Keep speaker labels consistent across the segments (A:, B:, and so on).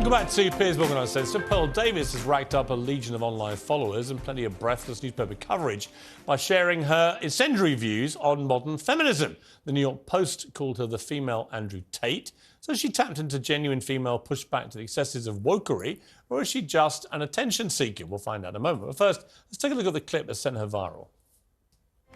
A: Welcome back to Piers Morgan Uncensored. Pearl Davis has racked up a legion of online followers and plenty of breathless newspaper coverage by sharing her incendiary views on modern feminism. The New York Post called her the female Andrew Tate. So she tapped into genuine female pushback to the excesses of wokery, or is she just an attention seeker? We'll find out in a moment. But first, let's take a look at the clip that sent her viral.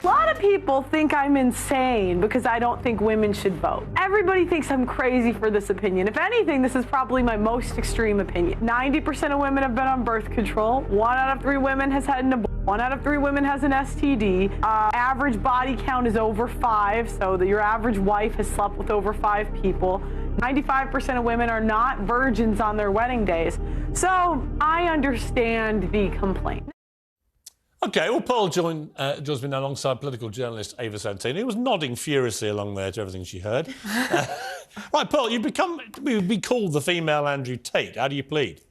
B: A lot of people think I'm insane because I don't think women should vote. Everybody thinks I'm crazy for this opinion. If anything, this is probably my most extreme opinion. 90% of women have been on birth control. 1 out of 3 women has had an abortion. 1 out of 3 women has an STD. Average body count is over 5, so that your average wife has slept with over 5 people. 95% of women are not virgins on their wedding days. So I understand the complaint.
A: OK, well, Pearl joins me now alongside political journalist Ava Santini, who was nodding furiously along there to everything she heard. Right, Pearl, you've be called the female Andrew Tate. How do you plead?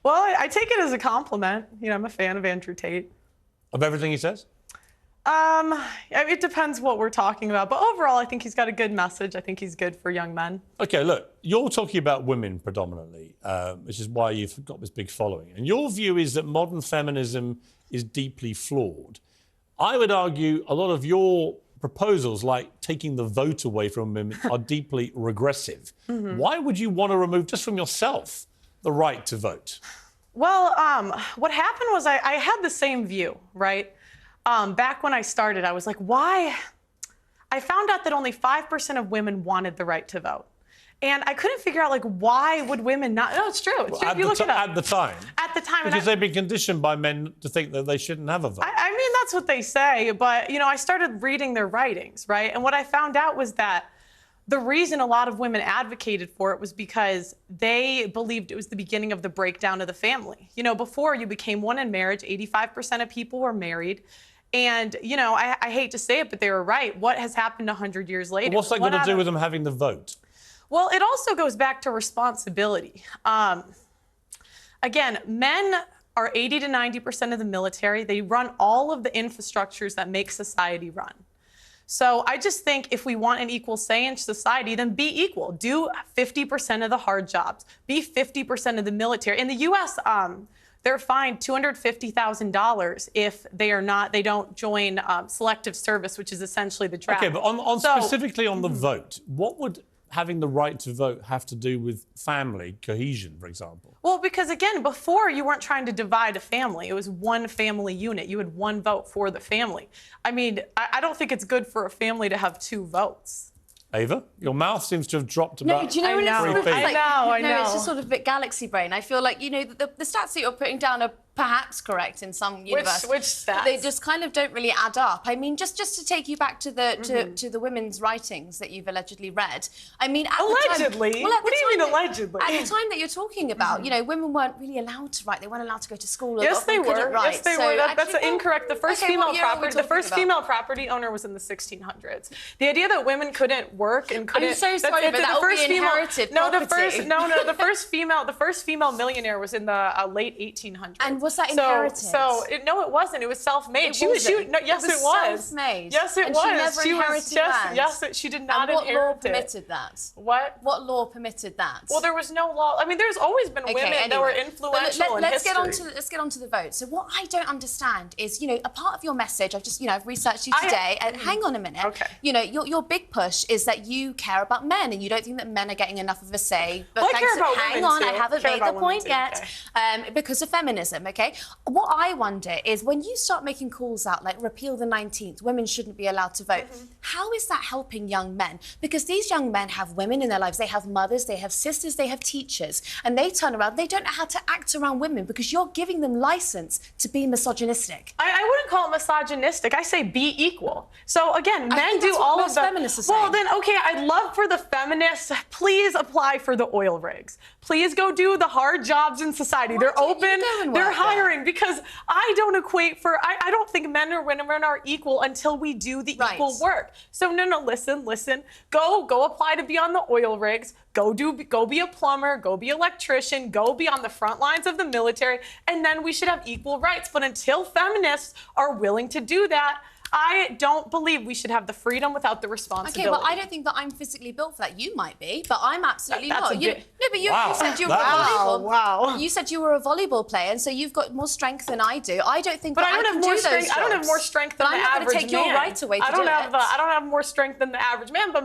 C: Well, I take it as a compliment. You know, I'm a fan of Andrew Tate.
A: Of everything he says?
C: It depends what we're talking about. But overall, I think he's got a good message. I think he's good for young men. OK, look, you're talking about women predominantly, which is why you've got this big following. And your view is that modern feminism is deeply flawed. I would argue a lot of your proposals, like taking the vote away from women, are deeply regressive. Why would you want to remove, just from yourself, the right to vote? Well, what happened was I had the same view, right? Back when I started, I was like, why? I found out that only 5% of women wanted the right to vote. And I couldn't figure out, like, why would women not? No, it's true. It's true. If you look it up.
A: At the time?
C: At the time.
A: Because they've been conditioned by men to think that they shouldn't have a vote.
C: I mean, that's what they say. But, you know, I started reading their writings, right? And what I found out was that the reason a lot of women advocated for it was because they believed it was the beginning of the breakdown of the family. You know, before you became one in marriage, 85% of people were married. And, you know, I hate to say it, but they were right. What has happened 100 years later?
A: But what's that got to do with them having the vote?
C: Well, it also goes back to responsibility. Again, men are 80 to 90% of the military. They run all of the infrastructures that make society run. So I just think if we want an equal say in society, then be equal. Do 50% of the hard jobs. Be 50% of the military. In the U.S., they're fined $250,000 if they don't join selective service, which is essentially the draft.
A: OK, but specifically on the vote, what would having the right to vote have to do with family cohesion, for example?
C: Well, because, again, before you weren't trying to divide a family. It was one family unit. You had one vote for the family. I mean, I don't think it's good for a family to have 2 votes.
A: Ava, your mouth seems to have dropped about 3 feet.
D: I know. It's
C: No,
D: just sort of a bit galaxy brain. I feel like, you know, the stats that you're putting down are perhaps correct in some universe.
C: Which stats?
D: They just kind of don't really add up. I mean, just to take you back to the to the women's writings that you've allegedly read. I mean, at
C: allegedly?
D: The time, well,
C: what do you mean allegedly?
D: At the time that you're talking about, you know, women weren't really allowed to write. They weren't allowed to go to school.
C: Yes, they were.
D: Yes,
C: they were. That's incorrect. The first female property owner was in the 1600s. The idea that women couldn't work and couldn't.
D: I'm so sorry, but that would be inherited property.
C: The first female millionaire was in the late 1800s.
D: And was that inherited?
C: No, it wasn't. It was self-made.
D: Yes, it was.
C: Self-made. Yes, it was.
D: She never inherited land.
C: Yes, she did not inherit it.
D: What law permitted that?
C: What?
D: What law permitted that?
C: Well, there was no law. I mean, there's always been women that were influential in history.
D: Let's get on to the vote. So what I don't understand is, you know, a part of your message. I've researched you today, and hang on a minute.
C: Okay.
D: You know, your big push is that you care about men, and you don't think that men are getting enough of a say. But
C: well, I care about
D: hang
C: women
D: on,
C: too.
D: I haven't made the point yet.
C: Okay.
D: Because of feminism. Okay. What I wonder is when you start making calls out like repeal the 19th, women shouldn't be allowed to vote. How is that helping young men? Because these young men have women in their lives. They have mothers, they have sisters, they have teachers, and they turn around. They don't know how to act around women because you're giving them license to be misogynistic.
C: I wouldn't call it misogynistic. I say be equal. So again, men do all of the.
D: Feminists are saying.
C: Well, then okay, I'd love for the feminists. Please apply for the oil rigs. Please go do the hard jobs in society. They're open. They're hiring because I don't equate for. I don't think men or women are equal until we do the equal work. So no, listen. Go apply to be on the oil rigs. Go be a plumber. Go be an electrician. Go be on the front lines of the military, and then we should have equal rights. But until feminists are willing to do that, I don't believe we should have the freedom without the responsibility.
D: Okay, but I don't think that I'm physically built for that. You might be, but I'm absolutely not. No, but you said you were a volleyball.
C: Wow.
D: You said you were a volleyball player, and so you've got more strength than I do. I don't think
C: but
D: that
C: I don't have more strength. I don't have more strength than the average man.
D: I'm not going to take your right away to do it.
C: I don't have more strength than the average man, but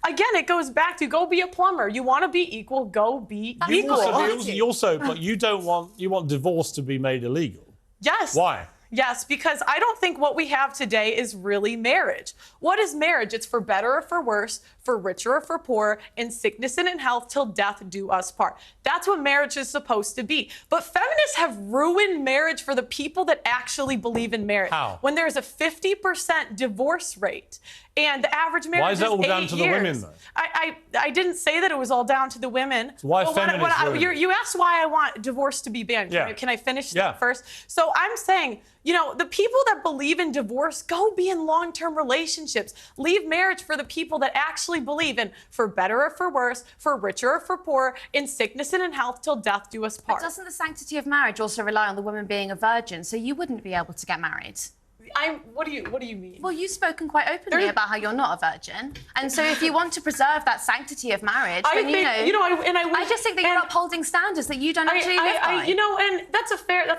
C: again, it goes back to go be a plumber. You want to be equal, go be equal.
A: But you want divorce to be made illegal.
C: Yes.
A: Why?
C: Yes, because I don't think what we have today is really marriage. What is marriage? It's for better or for worse, for richer or for poorer, in sickness and in health, till death do us part. That's what marriage is supposed to be. But feminists have ruined marriage for the people that actually believe in marriage.
A: How?
C: When there's a 50% divorce rate, and the average marriage
A: Why is that all down to the women, though?
C: I didn't say that it was all down to the women.
A: So why feminists?
C: You asked why I want divorce to be banned. Can I finish that first? So I'm saying, the people that believe in divorce, go be in long-term relationships. Leave marriage for the people that actually believe in for better or for worse, for richer or for poorer, in sickness and in health, till death do us part.
D: But doesn't the sanctity of marriage also rely on the woman being a virgin? So you wouldn't be able to get married?
C: What do you mean?
D: Well, you've spoken quite openly about how you're not a virgin, and so if you want to preserve that sanctity of marriage, then I just think that you're upholding standards that you don't actually live by.
C: And that's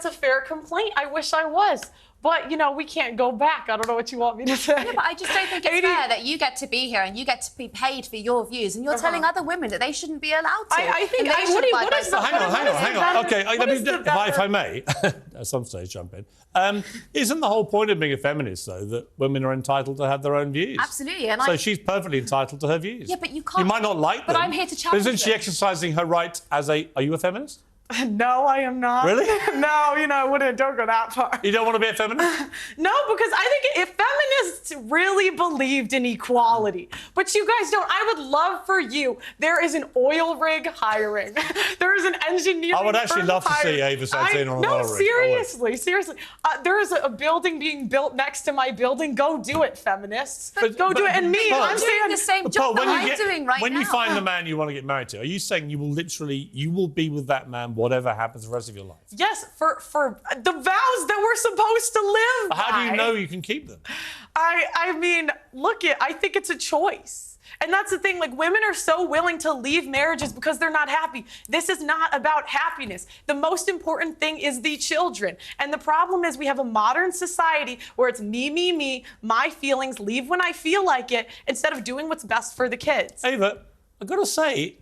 C: a fair complaint. I wish I was. But, we can't go back. I don't know what you want me to say.
D: Yeah, but I just don't think it's fair that you get to be here and you get to be paid for your views, and you're telling other women that they shouldn't be allowed to.
C: I think
A: hang on. Okay, if I may, at some stage jump in. Isn't the whole point of being a feminist, though, that women are entitled to have their own views?
D: Absolutely.
A: So she's perfectly entitled to her views.
D: Yeah, but you can't.
A: You might not like them.
D: But I'm here to challenge
A: Isn't she exercising her right as a... Are you a feminist?
C: No, I am not.
A: Really?
C: No, I wouldn't. Don't go that far.
A: You don't want to be a feminist?
C: No, because I think if feminists really believed in equality, but you guys don't, I would love for you. There is an oil rig hiring. There is an engineering
A: I would actually love to see Ava Satin on an oil rig.
C: Seriously. There is a building being built next to my building. Go do it, feminists. Go do it. And me,
D: I'm doing the same job that I'm doing right now.
A: When you find the man you want to get married to, are you saying you will be with that man whatever happens the rest of your life?
C: Yes, for the vows that we're supposed to live by.
A: How do you know you can keep them?
C: I mean, I think it's a choice. And that's the thing, women are so willing to leave marriages because they're not happy. This is not about happiness. The most important thing is the children. And the problem is we have a modern society where it's me, my feelings, leave when I feel like it, instead of doing what's best for the kids.
A: Ava, I've got to say,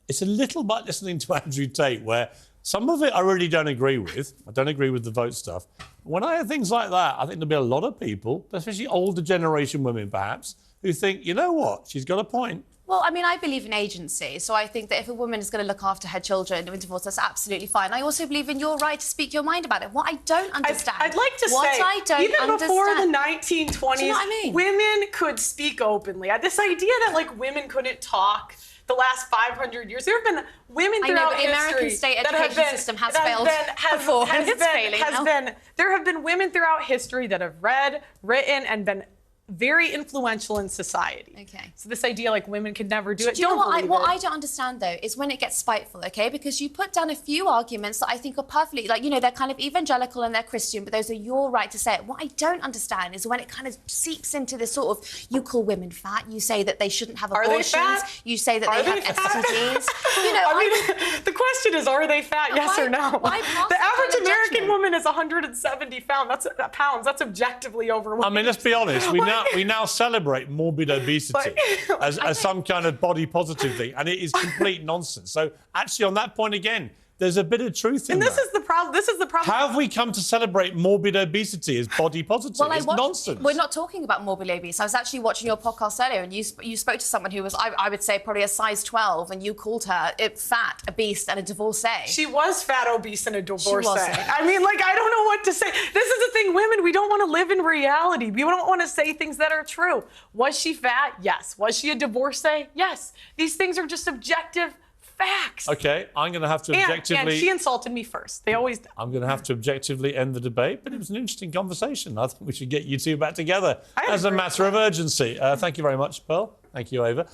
A: it's a little bit listening to Andrew Tate where some of it I really don't agree with. I don't agree with the vote stuff. When I hear things like that, I think there'll be a lot of people, especially older generation women perhaps, who think, you know what, she's got a point.
D: Well, I mean, I believe in agency, so I think that if a woman is going to look after her children in divorce, that's absolutely fine. I also believe in your right to speak your mind about it. What I don't understand...
C: I'd like to say, even before the 1920s,
D: do you know what I mean?
C: Women could speak openly. This idea that, women couldn't talk the last 500 years. There have been women throughout history...
D: the American state education system has failed before, and it's failing now.
C: There have been women throughout history that have read, written, and been very influential in society.
D: Okay.
C: So this idea women could never do it.
D: Do you know what I don't understand though is when it gets spiteful, okay? Because you put down a few arguments that I think are perfectly they're kind of evangelical and they're Christian, but those are your right to say it. What I don't understand is when it kind of seeps into this sort of, you call women fat, you say that they shouldn't have abortions, you say that they have STDs.
C: The question is, are they fat? Yes or no? The average American woman is 170 pounds. That's objectively overweight.
A: I mean, let's be honest. We now celebrate morbid obesity as some kind of body positive thing, and it is complete nonsense. So actually, on that point again, there's a bit of truth in that.
C: And this is the problem.
A: How have we come to celebrate morbid obesity as body positive? It's nonsense.
D: We're not talking about morbid obesity. I was actually watching your podcast earlier, and you spoke to someone who was, I would say, probably a size 12, and you called her fat, obese, and a divorcee.
C: She was fat, obese, and a divorcee.
D: She wasn't.
C: I mean, I don't know what to say. This is the thing, women, we don't want to live in reality. We don't want to say things that are true. Was she fat? Yes. Was she a divorcee? Yes. These things are just objective facts.
A: Okay, I'm going to have to objectively...
C: And she insulted me first. They always do.
A: I'm going to have to objectively end the debate, but it was an interesting conversation. I think we should get you two back together as a matter of urgency. Thank you very much, Pearl. Thank you, Ava.